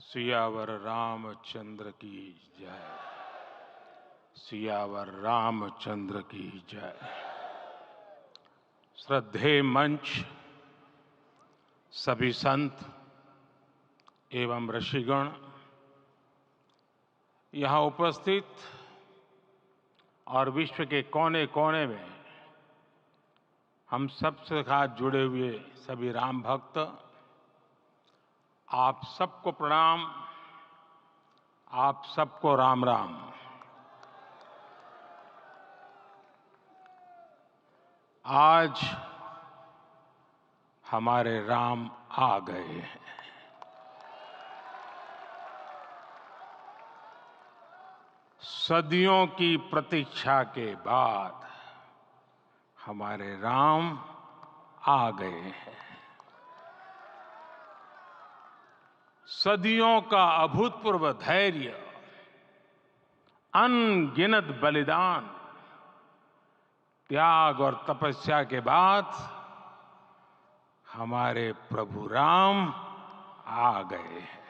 सियावर रामचंद्र की जय। सियावर रामचंद्र की जय। श्रद्धेय मंच, सभी संत एवं ऋषिगण, यहाँ उपस्थित और विश्व के कोने कोने में हम सबसे साथ जुड़े हुए सभी राम भक्त, आप सबको प्रणाम, आप सबको राम राम। आज हमारे राम आ गए हैं। सदियों की प्रतीक्षा के बाद हमारे राम आ गए हैं। सदियों का अभूतपूर्व धैर्य, अनगिनत बलिदान, त्याग और तपस्या के बाद हमारे प्रभु राम आ गए हैं।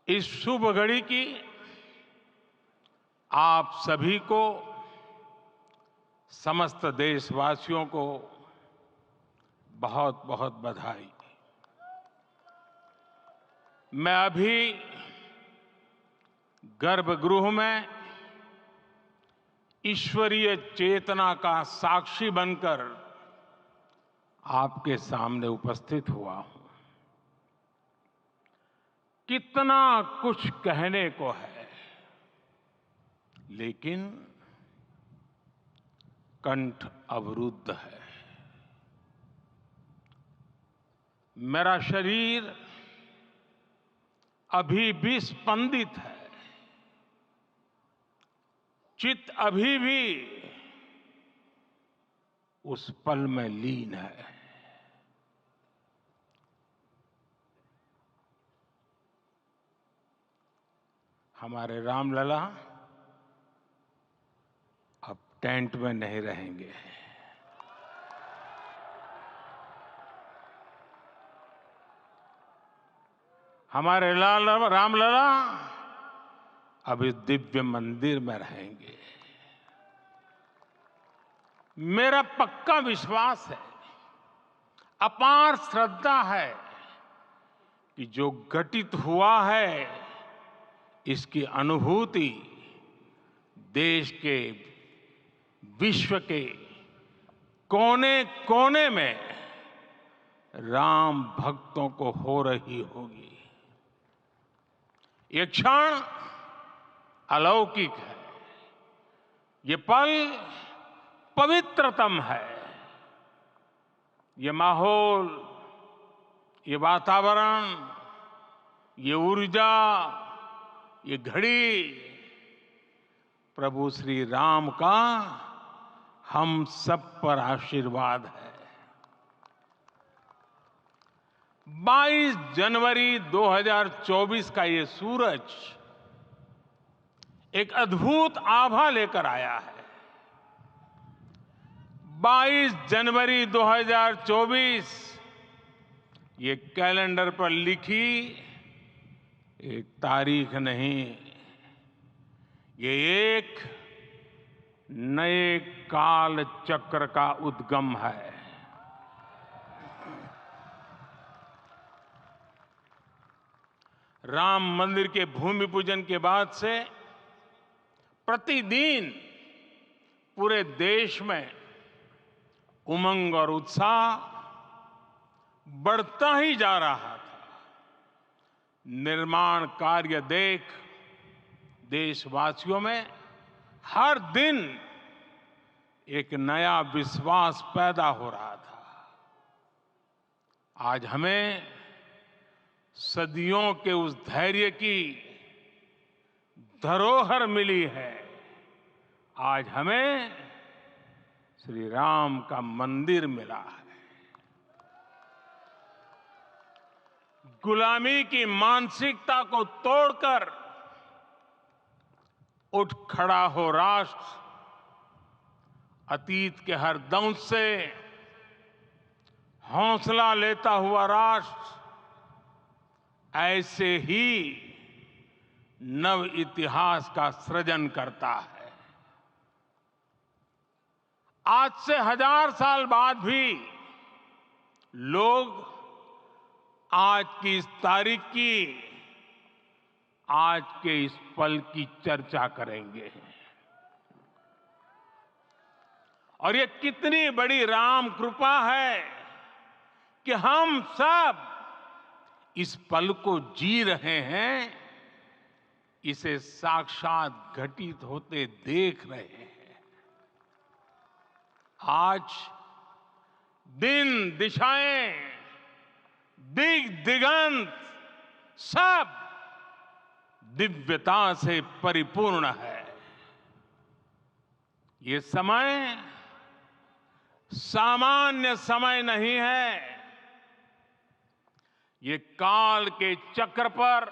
इस शुभ घड़ी की आप सभी को, समस्त देशवासियों को बहुत बहुत बधाई। मैं अभी गर्भगृह में ईश्वरीय चेतना का साक्षी बनकर आपके सामने उपस्थित हुआ हूं। कितना कुछ कहने को है, लेकिन कंठ अवरुद्ध है। मेरा शरीर अभी भी स्पंदित है, चित्त अभी भी उस पल में लीन है। हमारे रामलला अब टेंट में नहीं रहेंगे। हमारे रामलला अब इस दिव्य मंदिर में रहेंगे। मेरा पक्का विश्वास है, अपार श्रद्धा है कि जो घटित हुआ है, इसकी अनुभूति देश के, विश्व के कोने कोने में राम भक्तों को हो रही होगी। ये क्षण अलौकिक है, ये पल पवित्रतम है। ये माहौल, ये वातावरण, ये ऊर्जा, ये घड़ी प्रभु श्री राम का हम सब पर आशीर्वाद है। 22 जनवरी 2024 का ये सूरज एक अद्भुत आभा लेकर आया है। 22 जनवरी 2024 ये कैलेंडर पर लिखी एक तारीख नहीं, ये एक नए काल चक्र का उद्गम है। राम मंदिर के भूमि पूजन के बाद से प्रतिदिन पूरे देश में उमंग और उत्साह बढ़ता ही जा रहा था। निर्माण कार्य देख देशवासियों में हर दिन एक नया विश्वास पैदा हो रहा था। आज हमें सदियों के उस धैर्य की धरोहर मिली है। आज हमें श्री राम का मंदिर मिला है। गुलामी की मानसिकता को तोड़कर उठ खड़ा हो राष्ट्र। अतीत के हर दंश से हौसला लेता हुआ राष्ट्र ऐसे ही नव इतिहास का सृजन करता है। आज से 1000 साल बाद भी लोग आज की इस तारीख की, आज के इस पल की चर्चा करेंगे। और ये कितनी बड़ी राम कृपा है कि हम सब इस पल को जी रहे हैं, इसे साक्षात घटित होते देख रहे हैं। आज दिन दिशाएं, दिग दिगंत सब दिव्यता से परिपूर्ण है। ये समय सामान्य समय नहीं है। ये काल के चक्र पर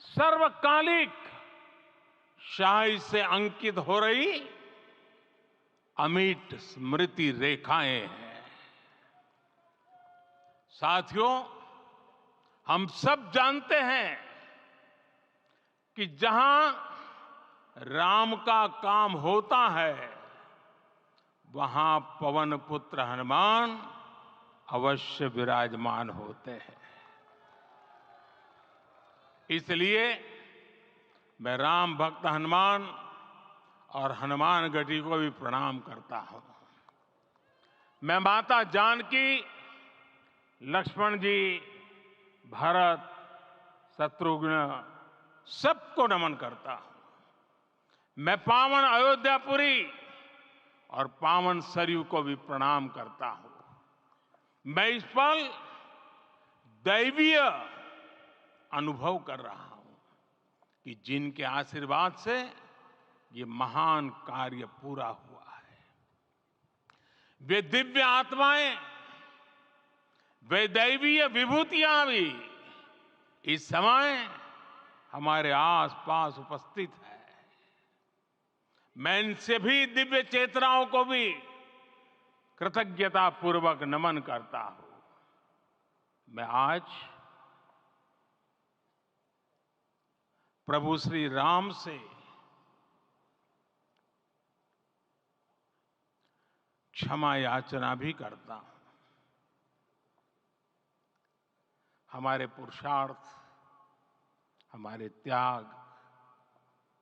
सर्वकालिक शाही से अंकित हो रही अमिट स्मृति रेखाएं हैं। साथियों, हम सब जानते हैं कि जहां राम का काम होता है, वहां पवन पुत्र हनुमान अवश्य विराजमान होते हैं। इसलिए मैं राम भक्त हनुमान और हनुमान गढ़ी को भी प्रणाम करता हूं। मैं माता जानकी, लक्ष्मण जी, भरत, शत्रुघ्न सबको नमन करता हूं। मैं पावन अयोध्यापुरी और पावन सरयू को भी प्रणाम करता हूं। मैं इस पल दैवीय अनुभव कर रहा हूं कि जिनके आशीर्वाद से ये महान कार्य पूरा हुआ है। वे दिव्य आत्माएं, वे दैवीय विभूतियां भी इस समय हमारे आसपास उपस्थित है। मैं इनसे भी दिव्य चेतनाओं को भी कृतज्ञता पूर्वक नमन करता हूं। मैं आज प्रभु श्री राम से क्षमा याचना भी करता हूं। हमारे पुरुषार्थ, हमारे त्याग,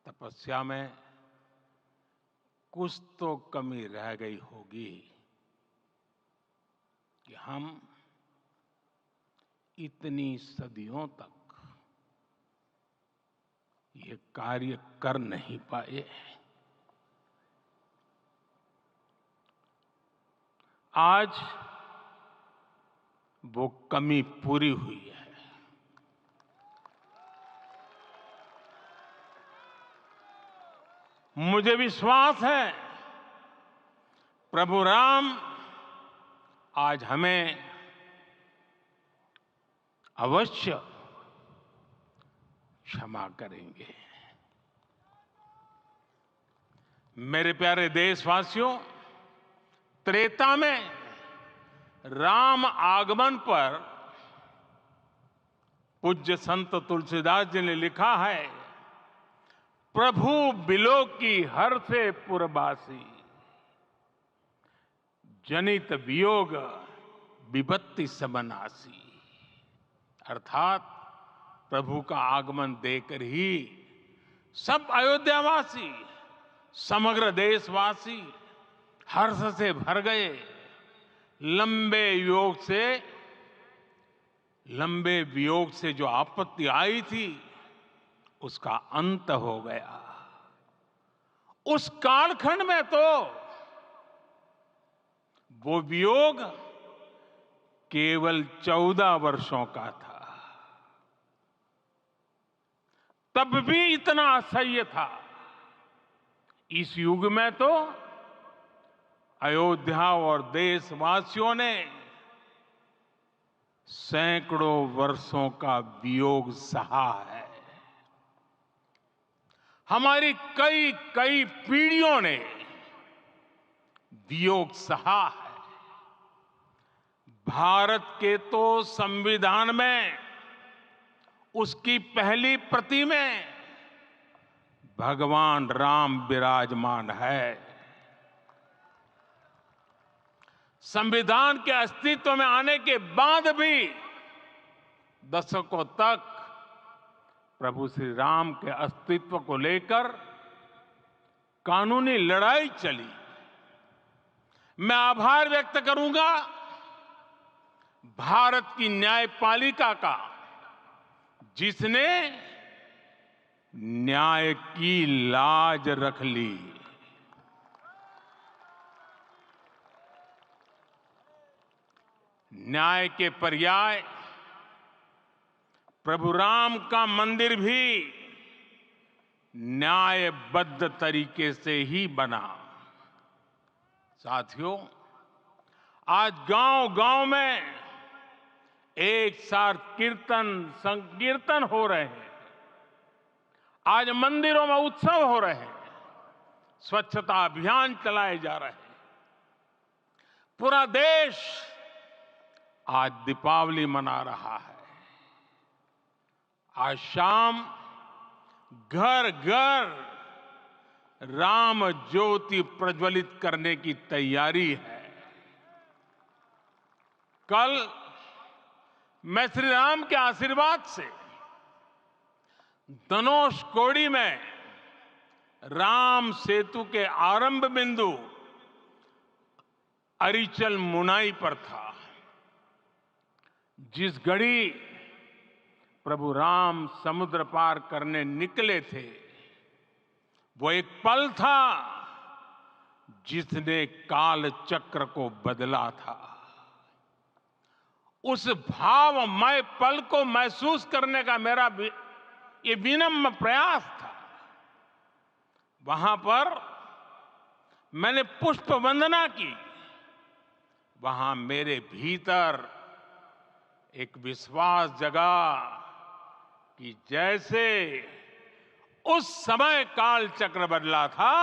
तपस्या में कुछ तो कमी रह गई होगी कि हम इतनी सदियों तक ये कार्य कर नहीं पाए। आज वो कमी पूरी हुई है। मुझे विश्वास है प्रभु राम आज हमें अवश्य क्षमा करेंगे। मेरे प्यारे देशवासियों, त्रेता में राम आगमन पर पूज्य संत तुलसीदास जी ने लिखा है, प्रभु बिलो की हर से पुरबासी, जनित वियोग विपत्ति सबनासी। अर्थात प्रभु का आगमन देकर ही सब अयोध्यावासी, समग्र देशवासी हर्ष से भर गए। लंबे वियोग से जो आपत्ति आई थी, उसका अंत हो गया। उस कालखंड में तो वो वियोग केवल 14 वर्षों का था। तब भी इतना असह्य था। इस युग में तो अयोध्या और देशवासियों ने सैकड़ों वर्षों का वियोग सहा है। हमारी कई कई पीढ़ियों ने वियोग सहा है। भारत के तो संविधान में उसकी पहली प्रति में भगवान राम विराजमान है। संविधान के अस्तित्व में आने के बाद भी दशकों तक प्रभु श्री राम के अस्तित्व को लेकर कानूनी लड़ाई चली। मैं आभार व्यक्त करूंगा भारत की न्यायपालिका का, जिसने न्याय की लाज रख ली। न्याय के पर्याय प्रभु राम का मंदिर भी न्यायबद्ध तरीके से ही बना। साथियों, आज गांव-गांव में एक साथ कीर्तन संकीर्तन हो रहे हैं। आज मंदिरों में उत्सव हो रहे हैं, स्वच्छता अभियान चलाए जा रहे हैं। पूरा देश आज दीपावली मना रहा है। आज शाम घर घर राम ज्योति प्रज्वलित करने की तैयारी है। कल मैं श्री राम के आशीर्वाद से धनुषकोडी में राम सेतु के आरंभ बिंदु अरिचल मुनाई पर था। जिस घड़ी प्रभु राम समुद्र पार करने निकले थे, वो एक पल था जिसने काल चक्र को बदला था। उस भावमय पल को महसूस करने का मेरा ये विनम्र प्रयास था। वहां पर मैंने पुष्प वंदना की। वहां मेरे भीतर एक विश्वास जगा कि जैसे उस समय काल चक्र बदला था,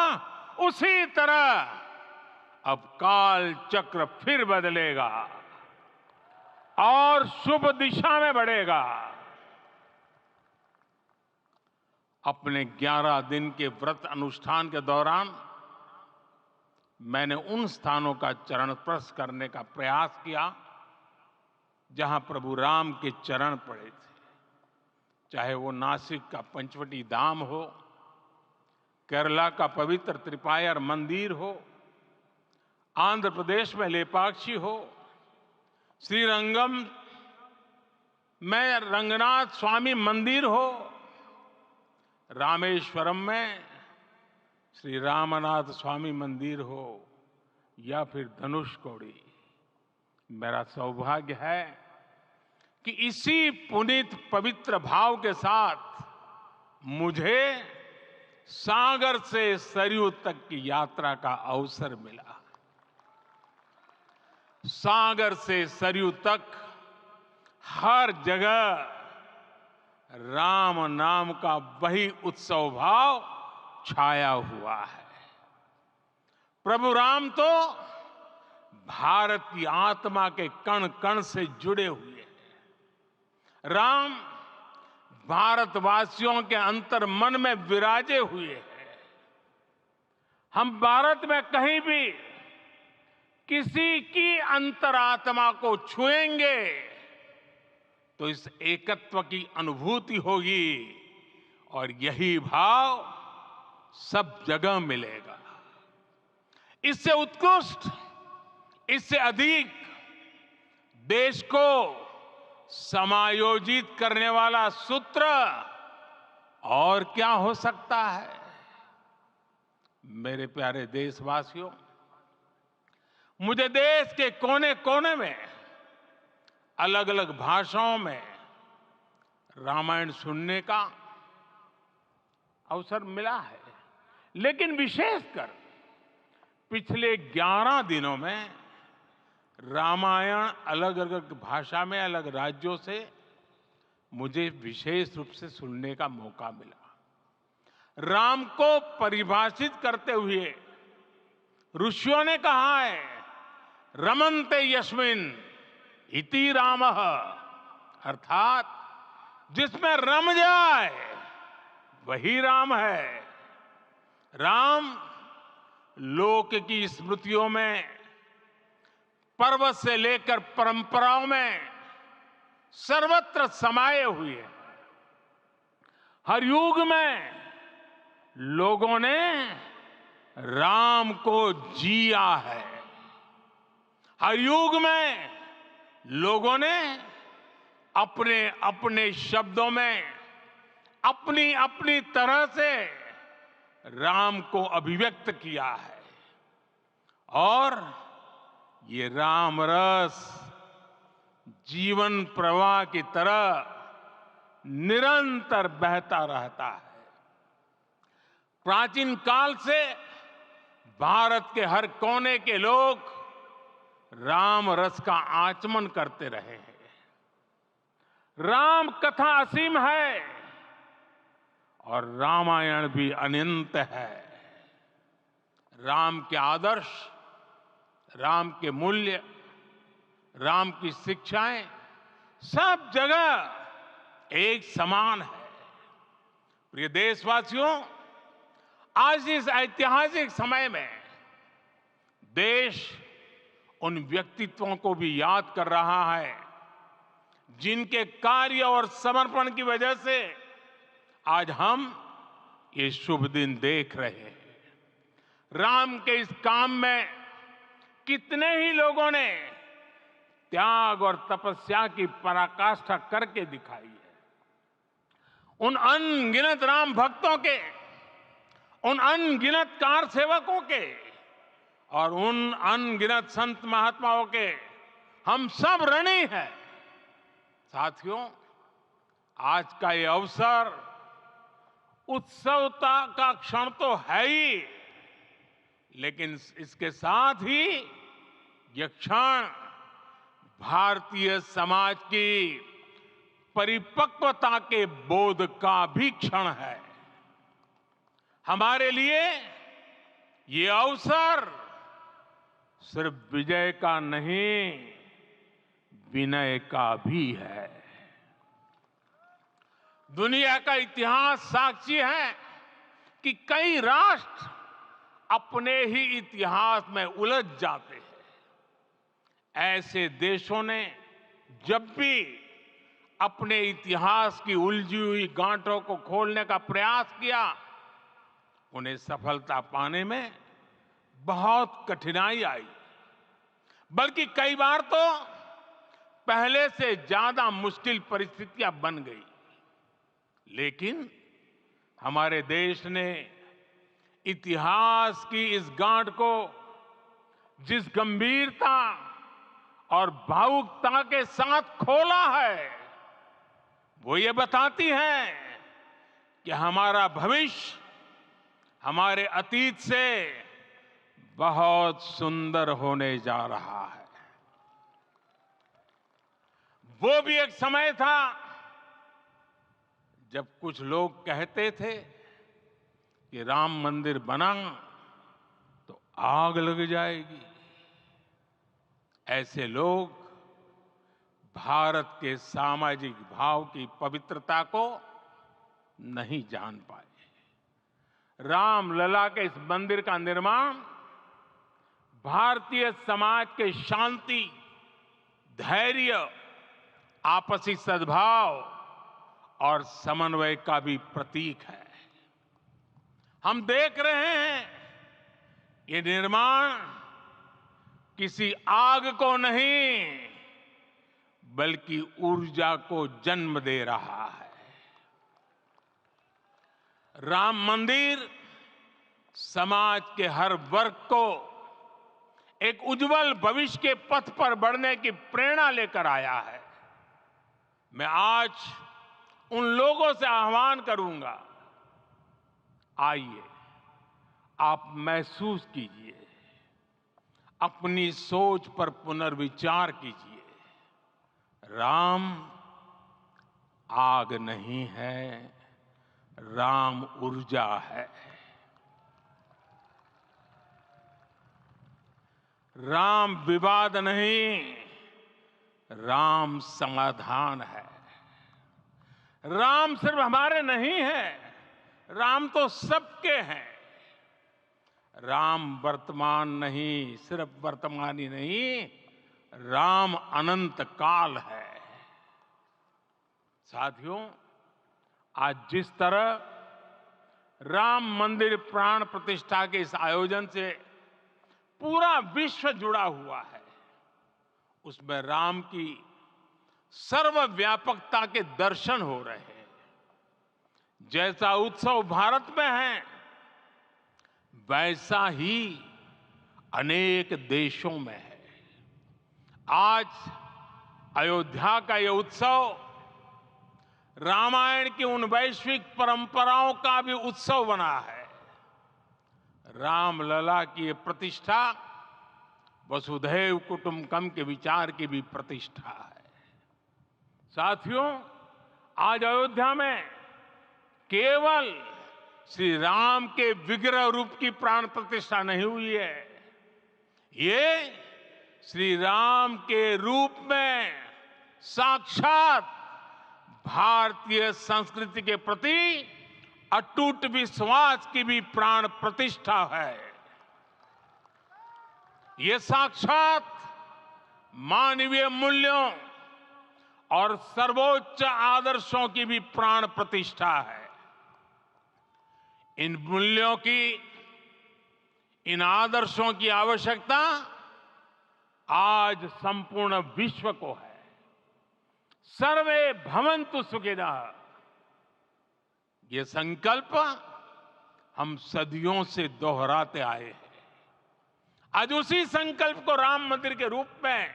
उसी तरह अब काल चक्र फिर बदलेगा और शुभ दिशा में बढ़ेगा। अपने 11 दिन के व्रत अनुष्ठान के दौरान मैंने उन स्थानों का चरण स्पर्श करने का प्रयास किया जहां प्रभु राम के चरण पड़े थे। चाहे वो नासिक का पंचवटी धाम हो, केरला का पवित्र त्रिपायर मंदिर हो, आंध्र प्रदेश में लेपाक्षी हो, श्रीरंगम में रंगनाथ स्वामी मंदिर हो, रामेश्वरम में श्री रामनाथ स्वामी मंदिर हो, या फिर धनुषकोडी। मेरा सौभाग्य है कि इसी पुनीत पवित्र भाव के साथ मुझे सागर से सरयू तक की यात्रा का अवसर मिला। सागर से सरयू तक हर जगह राम नाम का वही उत्सव भाव छाया हुआ है। प्रभु राम तो भारत की आत्मा के कण कण से जुड़े हुए हैं। राम भारतवासियों के अंतर मन में विराजे हुए हैं। हम भारत में कहीं भी किसी की अंतरात्मा को छुएंगे तो इस एकत्व की अनुभूति होगी और यही भाव सब जगह मिलेगा। इससे उत्कृष्ट, इससे अधिक देश को समायोजित करने वाला सूत्र और क्या हो सकता है। मेरे प्यारे देशवासियों, मुझे देश के कोने कोने में अलग अलग भाषाओं में रामायण सुनने का अवसर मिला है, लेकिन विशेषकर पिछले 11 दिनों में रामायण अलग अलग भाषा में अलग राज्यों से मुझे विशेष रूप से सुनने का मौका मिला। राम को परिभाषित करते हुए ऋषियों ने कहा है, रमन्ते यस्मिन् इति रामः, अर्थात जिसमें रम जाए वही राम है। राम लोक की स्मृतियों में, पर्वत से लेकर परंपराओं में सर्वत्र समाये हुए हैं। हर युग में लोगों ने राम को जिया है। हर युग में लोगों ने अपने अपने शब्दों में अपनी अपनी तरह से राम को अभिव्यक्त किया है। और ये राम रस जीवन प्रवाह की तरह निरंतर बहता रहता है। प्राचीन काल से भारत के हर कोने के लोग राम रस का आचमन करते रहे हैं। राम कथा असीम है और रामायण भी अनंत है। राम के आदर्श, राम के मूल्य, राम की शिक्षाएं सब जगह एक समान है। प्रिय देशवासियों, आज इस ऐतिहासिक समय में देश उन व्यक्तित्वों को भी याद कर रहा है जिनके कार्य और समर्पण की वजह से आज हम ये शुभ दिन देख रहे हैं। राम के इस काम में कितने ही लोगों ने त्याग और तपस्या की पराकाष्ठा करके दिखाई है। उन अनगिनत राम भक्तों के, उन अनगिनत कार सेवकों के और उन अनगिनत संत महात्माओं के हम सब ऋणी हैं। साथियों, आज का ये अवसर उत्सवता का क्षण तो है ही, लेकिन इसके साथ ही यह क्षण भारतीय समाज की परिपक्वता के बोध का भी क्षण है। हमारे लिए ये अवसर सिर्फ विजय का नहीं, विनय का भी है। दुनिया का इतिहास साक्षी है कि कई राष्ट्र अपने ही इतिहास में उलझ जाते हैं। ऐसे देशों ने जब भी अपने इतिहास की उलझी हुई गांठों को खोलने का प्रयास किया, उन्हें सफलता पाने में बहुत कठिनाई आई, बल्कि कई बार तो पहले से ज्यादा मुश्किल परिस्थितियां बन गई। लेकिन हमारे देश ने इतिहास की इस गांठ को जिस गंभीरता और भावुकता के साथ खोला है, वो ये बताती है कि हमारा भविष्य हमारे अतीत से बहुत सुंदर होने जा रहा है। वो भी एक समय था जब कुछ लोग कहते थे कि राम मंदिर बना तो आग लग जाएगी। ऐसे लोग भारत के सामाजिक भाव की पवित्रता को नहीं जान पाए। रामलला के इस मंदिर का निर्माण भारतीय समाज के शांति, धैर्य, आपसी सद्भाव और समन्वय का भी प्रतीक है। हम देख रहे हैं ये निर्माण किसी आग को नहीं, बल्कि ऊर्जा को जन्म दे रहा है। राम मंदिर समाज के हर वर्ग को एक उज्जवल भविष्य के पथ पर बढ़ने की प्रेरणा लेकर आया है। मैं आज उन लोगों से आह्वान करूंगा, आइए आप महसूस कीजिए, अपनी सोच पर पुनर्विचार कीजिए। राम आग नहीं है, राम ऊर्जा है। राम विवाद नहीं, राम शांति है। राम समाधान है। राम सिर्फ हमारे नहीं है, राम तो सबके हैं। राम वर्तमान नहीं, सिर्फ वर्तमान ही नहीं, राम अनंत काल है। साथियों, आज जिस तरह राम मंदिर प्राण प्रतिष्ठा के इस आयोजन से पूरा विश्व जुड़ा हुआ है, उसमें राम की सर्वव्यापकता के दर्शन हो रहे हैं। जैसा उत्सव भारत में है, वैसा ही अनेक देशों में है। आज अयोध्या का यह उत्सव रामायण की उन वैश्विक परंपराओं का भी उत्सव बना है। रामलला की ये प्रतिष्ठा वसुधैव कुटुंबकम के विचार की भी प्रतिष्ठा है। साथियों, आज अयोध्या में केवल श्री राम के विग्रह रूप की प्राण प्रतिष्ठा नहीं हुई है, ये श्री राम के रूप में साक्षात भारतीय संस्कृति के प्रति अटूट विश्वास की भी प्राण प्रतिष्ठा है। ये साक्षात मानवीय मूल्यों और सर्वोच्च आदर्शों की भी प्राण प्रतिष्ठा है। इन मूल्यों की, इन आदर्शों की आवश्यकता आज संपूर्ण विश्व को है। सर्वे भवन्तु सुखिनः, ये संकल्प हम सदियों से दोहराते आए हैं। आज उसी संकल्प को राम मंदिर के रूप में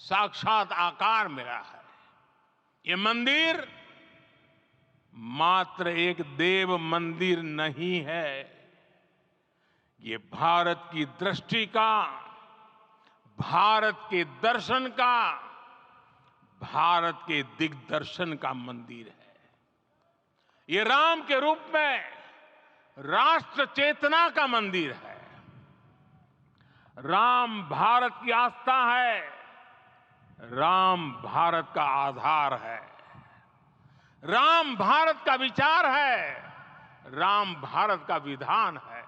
साक्षात आकार मिला है। ये मंदिर मात्र एक देव मंदिर नहीं है, ये भारत की दृष्टि का, भारत के दर्शन का, भारत के दिग्दर्शन का मंदिर है। ये राम के रूप में राष्ट्र चेतना का मंदिर है। राम भारत की आस्था है, राम भारत का आधार है, राम भारत का विचार है, राम भारत का विधान है,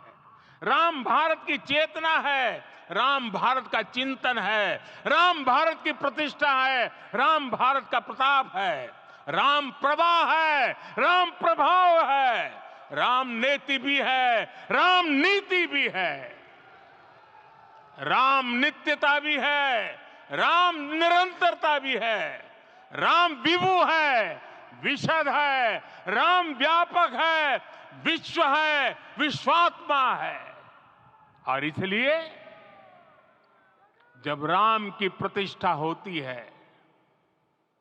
राम भारत की चेतना है, राम भारत का चिंतन है, राम भारत की प्रतिष्ठा है, राम भारत का प्रताप है, राम प्रवाह है, राम प्रभाव है, राम नेति भी है, राम नीति भी है, राम नित्यता भी है, राम निरंतरता भी है, राम विभु है, विशद है, राम व्यापक है, विश्व है, विश्वात्मा है। और इसलिए जब राम की प्रतिष्ठा होती है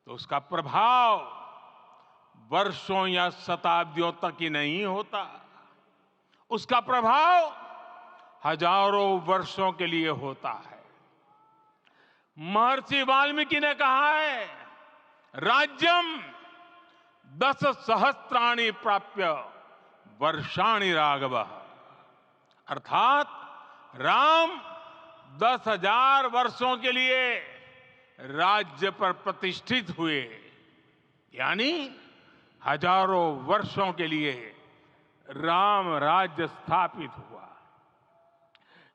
तो उसका प्रभाव वर्षों या शताब्दियों तक ही नहीं होता, उसका प्रभाव हजारों वर्षों के लिए होता है। महर्षि वाल्मीकि ने कहा है, राज्यम 10 सहस्त्राणि प्राप्य वर्षाणि राघवः, अर्थात राम 10,000 वर्षों के लिए राज्य पर प्रतिष्ठित हुए, यानी हजारों वर्षों के लिए राम राज्य स्थापित हुआ।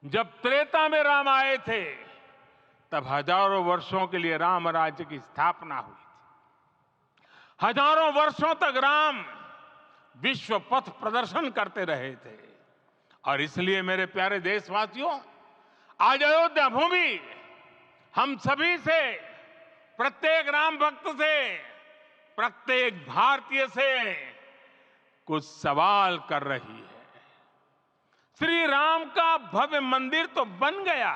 जब त्रेता में राम आए थे तब हजारों वर्षों के लिए राम राज्य की स्थापना हुई थी। हजारों वर्षों तक राम विश्व पथ प्रदर्शन करते रहे थे। और इसलिए मेरे प्यारे देशवासियों, आज अयोध्या भूमि हम सभी से, प्रत्येक राम भक्त से, प्रत्येक भारतीय से कुछ सवाल कर रही है। श्री राम का भव्य मंदिर तो बन गया,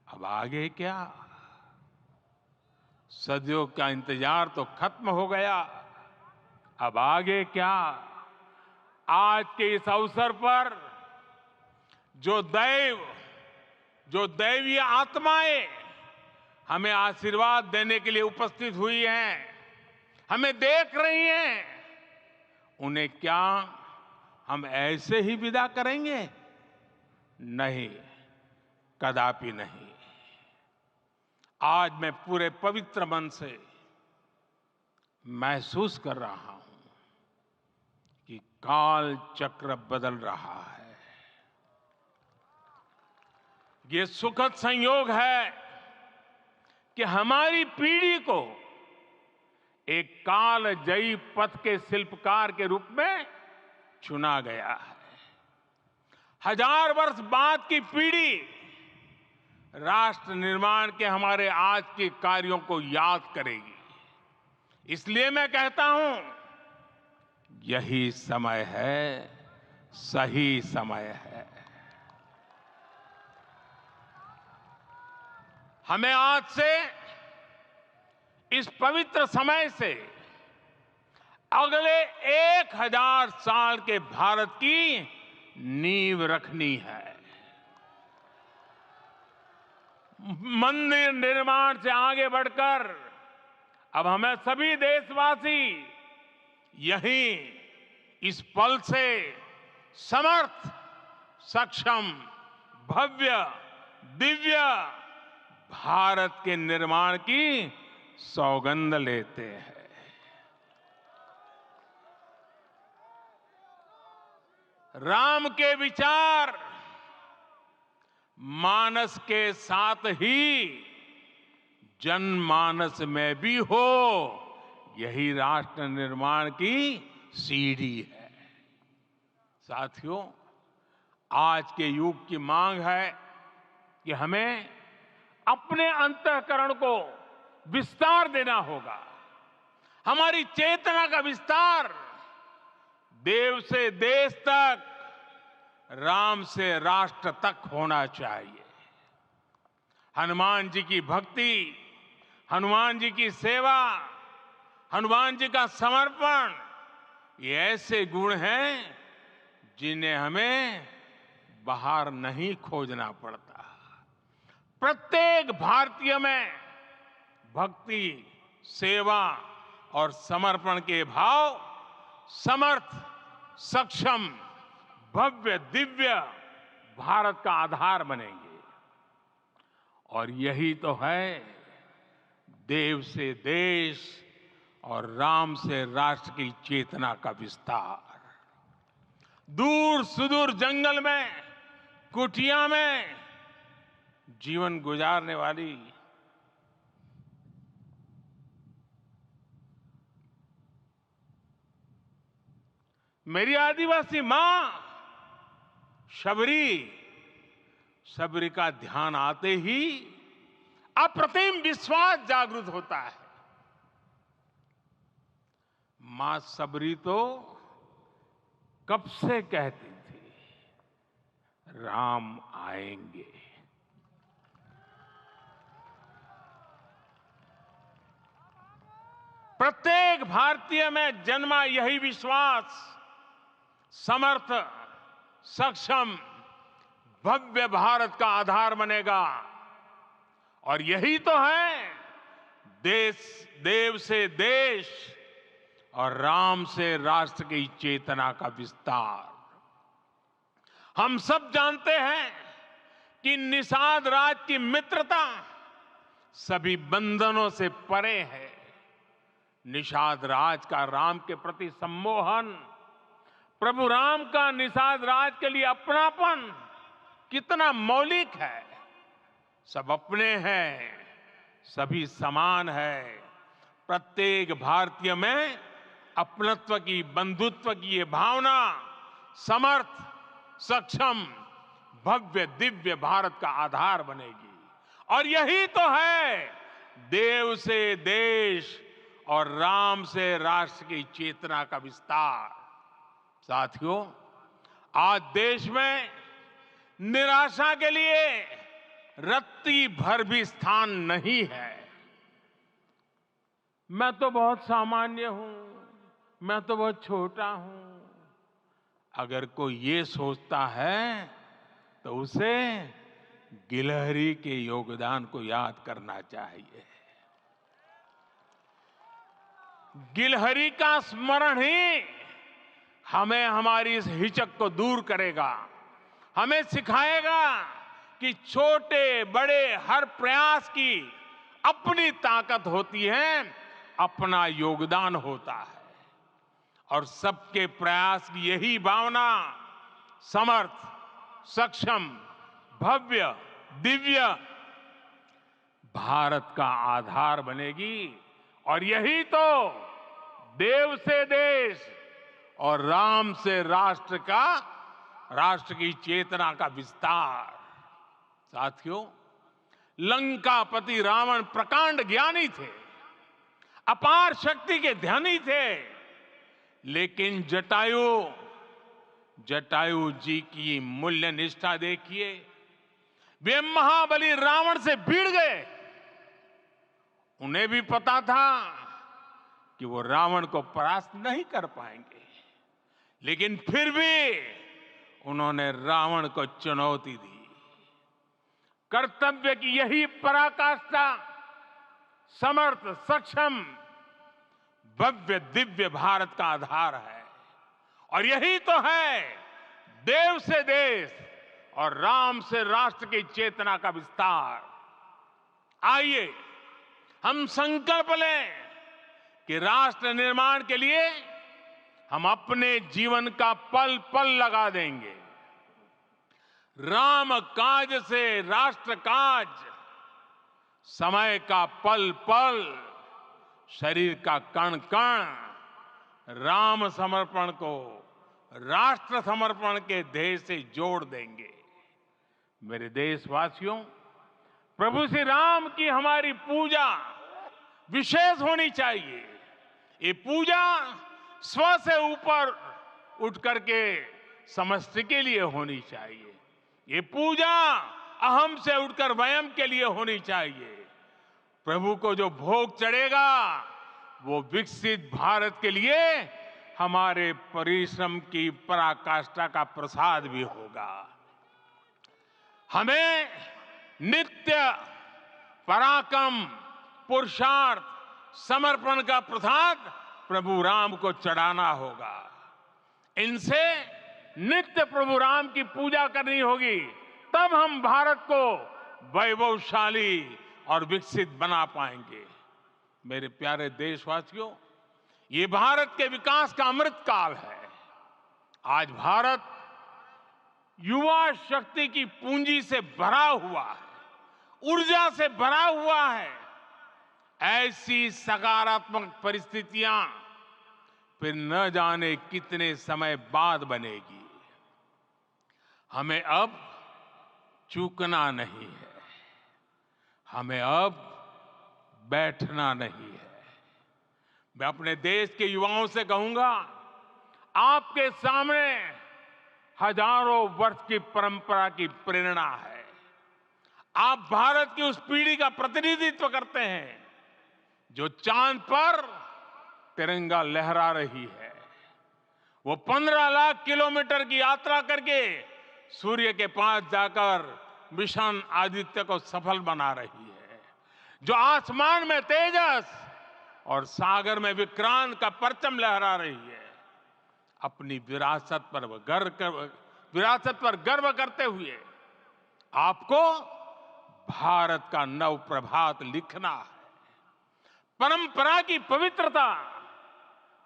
अब आगे क्या? सदियों का इंतजार तो खत्म हो गया, अब आगे क्या? आज के इस अवसर पर जो दैवीय आत्माएं हमें आशीर्वाद देने के लिए उपस्थित हुई हैं, हमें देख रही हैं, उन्हें क्या हम ऐसे ही विदा करेंगे? नहीं, कदापि नहीं। आज मैं पूरे पवित्र मन से महसूस कर रहा हूं कि काल चक्र बदल रहा है। ये सुखद संयोग है कि हमारी पीढ़ी को एक कालजयी पथ के शिल्पकार के रूप में चुना गया है। 1000 वर्ष बाद की पीढ़ी राष्ट्र निर्माण के हमारे आज के कार्यों को याद करेगी। इसलिए मैं कहता हूं, यही समय है, सही समय है। हमें आज से इस पवित्र समय से अगले 1000 साल के भारत की नींव रखनी है। मंदिर निर्माण से आगे बढ़कर अब हमें सभी देशवासी यहीं इस पल से समर्थ, सक्षम, भव्य, दिव्य भारत के निर्माण की सौगंध लेते हैं। राम के विचार मानस के साथ ही जनमानस में भी हो, यही राष्ट्र निर्माण की सीढ़ी है। साथियों, आज के युग की मांग है कि हमें अपने अंतःकरण को विस्तार देना होगा। हमारी चेतना का विस्तार देव से देश तक, राम से राष्ट्र तक होना चाहिए। हनुमान जी की भक्ति, हनुमान जी की सेवा, हनुमान जी का समर्पण, ये ऐसे गुण हैं जिन्हें हमें बाहर नहीं खोजना पड़ता। प्रत्येक भारतीय में भक्ति, सेवा और समर्पण के भाव समर्थ, सक्षम, भव्य, दिव्य भारत का आधार बनेंगे। और यही तो है देव से देश और राम से राष्ट्र की चेतना का विस्तार। दूर सुदूर जंगल में, कुटिया में जीवन गुजारने वाली मेरी आदिवासी मां शबरी का ध्यान आते ही अप्रतिम विश्वास जागृत होता है। मां शबरी तो कब से कहती थी, राम आएंगे। प्रत्येक भारतीय में जन्मा यही विश्वास समर्थ, सक्षम, भव्य भारत का आधार बनेगा। और यही तो है देव से देश और राम से राष्ट्र की चेतना का विस्तार। हम सब जानते हैं कि निषाद राज की मित्रता सभी बंधनों से परे है। निषाद राज का राम के प्रति सम्मोहन, प्रभु राम का निषाद राज के लिए अपनापन कितना मौलिक है। सब अपने हैं, सभी समान है। प्रत्येक भारतीय में अपनत्व की, बंधुत्व की ये भावना समर्थ, सक्षम, भव्य, दिव्य भारत का आधार बनेगी। और यही तो है देव से देश और राम से राष्ट्र की चेतना का विस्तार। साथियों, आज देश में निराशा के लिए रत्ती भर भी स्थान नहीं है। मैं तो बहुत सामान्य हूं, मैं तो बहुत छोटा हूं। अगर कोई ये सोचता है तो उसे गिलहरी के योगदान को याद करना चाहिए। गिलहरी का स्मरण ही हमें हमारी इस हिचक को दूर करेगा, हमें सिखाएगा कि छोटे बड़े हर प्रयास की अपनी ताकत होती है, अपना योगदान होता है। और सबके प्रयास की यही भावना समर्थ, सक्षम, भव्य, दिव्य भारत का आधार बनेगी। और यही तो देव से देश और राम से राष्ट्र का, राष्ट्र की चेतना का विस्तार। साथियों, लंकापति रावण प्रकांड ज्ञानी थे, अपार शक्ति के धनी थे, लेकिन जटायु जी की मूल्य निष्ठा देखिए। वे महाबली रावण से भिड़ गए। उन्हें भी पता था कि वो रावण को परास्त नहीं कर पाएंगे, लेकिन फिर भी उन्होंने रावण को चुनौती दी। कर्तव्य की यही पराकाष्ठा समर्थ, सक्षम, भव्य, दिव्य भारत का आधार है। और यही तो है देव से देश और राम से राष्ट्र की चेतना का विस्तार। आइए हम संकल्प लें कि राष्ट्र निर्माण के लिए हम अपने जीवन का पल पल लगा देंगे। राम काज से राष्ट्र काज, समय का पल पल, शरीर का कण कण राम समर्पण को राष्ट्र समर्पण के ध्येय से जोड़ देंगे। मेरे देशवासियों, प्रभु श्री राम की हमारी पूजा विशेष होनी चाहिए। ये पूजा स्व से ऊपर उठ करके समष्टि के लिए होनी चाहिए। ये पूजा अहम से उठकर वयम के लिए होनी चाहिए। प्रभु को जो भोग चढ़ेगा वो विकसित भारत के लिए हमारे परिश्रम की पराकाष्ठा का प्रसाद भी होगा। हमें नित्य पराक्रम, पुरुषार्थ, समर्पण का प्रसाद प्रभु राम को चढ़ाना होगा। इनसे नित्य प्रभु राम की पूजा करनी होगी, तब हम भारत को वैभवशाली और विकसित बना पाएंगे। मेरे प्यारे देशवासियों, ये भारत के विकास का अमृत काल है। आज भारत युवा शक्ति की पूंजी से भरा हुआ है, ऊर्जा से भरा हुआ है। ऐसी सकारात्मक परिस्थितियां फिर न जाने कितने समय बाद बनेगी। हमें अब चूकना नहीं है, हमें अब बैठना नहीं है। मैं अपने देश के युवाओं से कहूंगा, आपके सामने हजारों वर्ष की परंपरा की प्रेरणा है। आप भारत की उस पीढ़ी का प्रतिनिधित्व करते हैं जो चांद पर तिरंगा लहरा रही है। वो 15 लाख किलोमीटर की यात्रा करके सूर्य के पास जाकर मिशन आदित्य को सफल बना रही है। जो आसमान में तेजस और सागर में विक्रांत का परचम लहरा रही है। अपनी विरासत पर गर्व करते हुए आपको भारत का नव प्रभात लिखना है। परंपरा की पवित्रता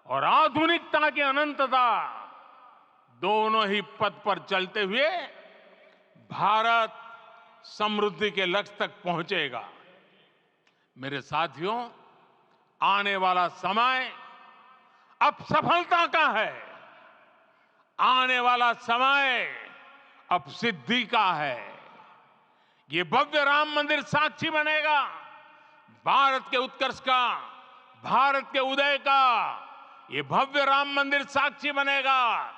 और आधुनिकता की अनंतता, दोनों ही पथ पर चलते हुए भारत समृद्धि के लक्ष्य तक पहुंचेगा। मेरे साथियों, आने वाला समय अब सफलता का है। आने वाला समय अब सिद्धि का है। ये भव्य राम मंदिर साक्षी बनेगा भारत के उत्कर्ष का, भारत के उदय का। ये भव्य राम मंदिर साक्षी बनेगा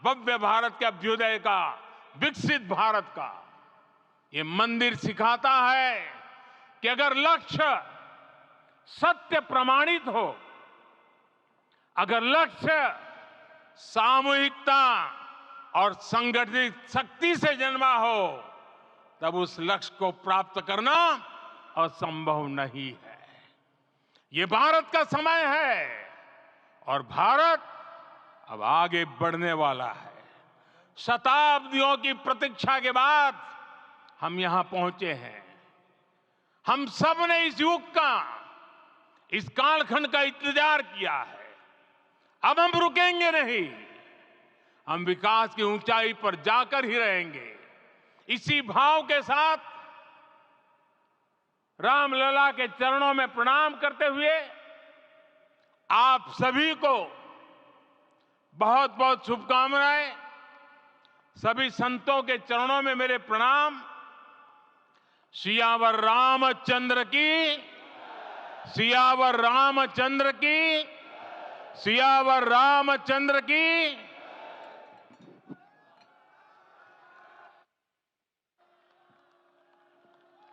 भव्य भारत के अभ्युदय का, विकसित भारत का। ये मंदिर सिखाता है कि अगर लक्ष्य सत्य प्रमाणित हो, अगर लक्ष्य सामूहिकता और संगठित शक्ति से जन्मा हो, तब उस लक्ष्य को प्राप्त करना असंभव नहीं है। ये भारत का समय है और भारत अब आगे बढ़ने वाला है। शताब्दियों की प्रतीक्षा के बाद हम यहां पहुंचे हैं। हम सब ने इस युग का, इस कालखंड का इंतजार किया है। अब हम रुकेंगे नहीं, हम विकास की ऊंचाई पर जाकर ही रहेंगे। इसी भाव के साथ रामलला के चरणों में प्रणाम करते हुए आप सभी को बहुत बहुत शुभकामनाएं। सभी संतों के चरणों में मेरे प्रणाम। सियावर रामचंद्र की, सियावर रामचंद्र की, सियावर रामचंद्र की।